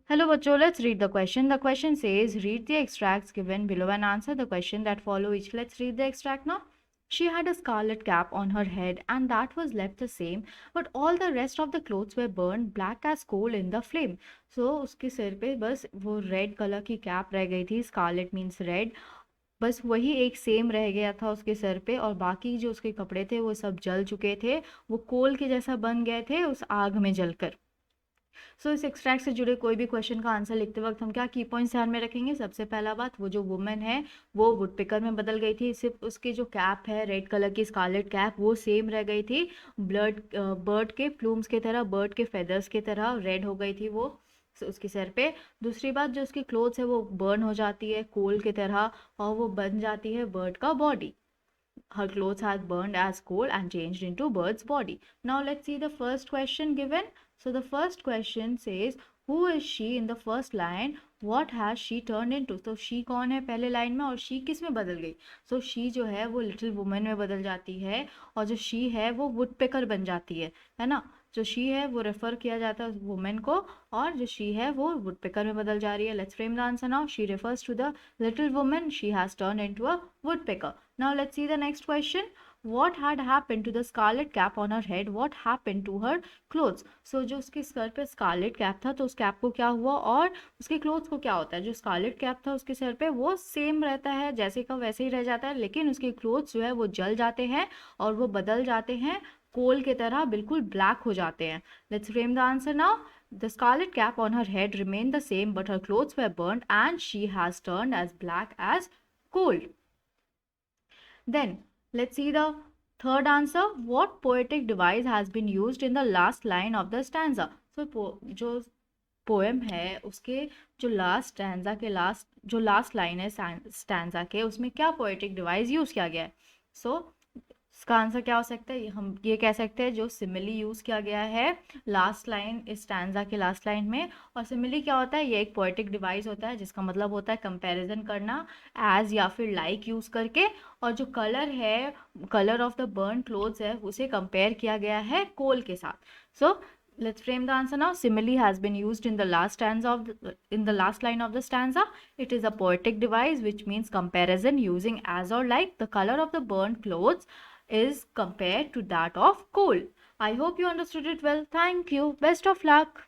Hello, bachcho. Let's read the question. The question says, read the extracts given below and answer the question that follow each. Let's read the extract now. She had a scarlet cap on her head, and that was left the same, but all the rest of the clothes were burned black as coal in the flame. So उसके सिर पे बस वो red colour की cap रह गई थी. Scarlet means red. बस वही एक सेम रह गया था उसके सर पे, और बाकी जो उसके कपड़े थे वो सब जल चुके थे. वो कोल के जैसा बन गए थे उस आग में जलकर. सो इस एक्सट्रैक्ट से जुड़े कोई भी क्वेश्चन का आंसर लिखते वक्त हम क्या की पॉइंट्स ध्यान में रखेंगे. सबसे पहला बात, वो जो वुमेन है वो वुड पिकर में बदल गई थी. सिर्फ उसकी जो कैप है रेड कलर की स्कारलेट कैप वो सेम रह गई थी. बर्ड के प्लूम्स की तरह, बर्ड के फेदर्स की तरह रेड हो गई थी वो उसके सर पे. दूसरी बात, जो उसकी क्लोथ्स है वो बर्न हो जाती है कोल की तरह, और वो बन जाती है बर्ड का body. Her clothes had burned as coal and changed into bird's body. Now let's see the first question given. So the first question says, who is she in the first line? What has she turned into? So she कौन है पहले line में, और she किस में बदल गई. So she जो है वो लिटिल वुमन में बदल जाती है, और जो she है वो वुड पेकर बन जाती है ना. जो she है वो रेफर किया जाता है वुमेन को, और जो she है वो वुड पेकर में बदल जा रही है. Let's frame the answer now. she refers to the little woman. she has turned into a woodpecker. Now let's see the next question. What had happened to the scarlet cap on her head? What happened to her clothes? So जो उसके sir पे Scarlett cap था तो उस cap को क्या हुआ, और उसके क्लोथ्स को क्या होता है. जो स्कारलेट कैप था उसके सर पे वो सेम रहता है, जैसे का वैसे ही रह जाता है, लेकिन उसके क्लोथ्स जो है वो जल जाते हैं और वो बदल जाते हैं कोल की तरह, बिल्कुल ब्लैक हो जाते हैं. Let's frame the answer now. The scarlet cap on her head remained the same, but her clothes were burnt and she has turned as black as coal. Then let's see the third answer. What poetic device has been used in the last line of the stanza? So जो poem है उसके जो last stanza के last line है stanza के, उसमें क्या poetic device use किया गया है. सो इसका आंसर क्या हो सकता है. हम ये कह सकते हैं जो सिमिली यूज़ किया गया है लास्ट लाइन इस स्टैंजा के लास्ट लाइन में. और सिमिली क्या होता है, ये एक पोएटिक डिवाइस होता है जिसका मतलब होता है कंपैरिजन करना एज या फिर लाइक यूज़ करके. और जो कलर है, colour of the burn clothes है, उसे कंपेयर किया गया है कोल के साथ. सो let's frame the answer now. Simile has been used in the last line of the stanza. It is a poetic device which means comparison using as or like. The color of the burnt clothes is compared to that of coal. I hope you understood it well. Thank you. Best of luck.